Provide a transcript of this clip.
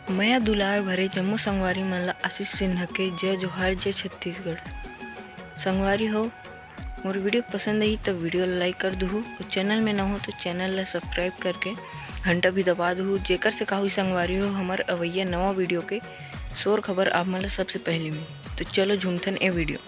मया दुलार भरे जम्मू संगवारी मन ला आशीष सिन्हा के जय जोहार, जय छत्तीसगढ़। संगवारी हो, मोर वीडियो पसंद आई तो वीडियो ला लाइक कर दूँ और चैनल में न हो तो चैनल ला सब्सक्राइब करके घंटा भी दबा दूँ, जेकर से काहू संगवारी हो हमार अवैया नवा वीडियो के शोर खबर आप मन ला सबसे पहले में। तो चलो झूमथन ए वीडियो।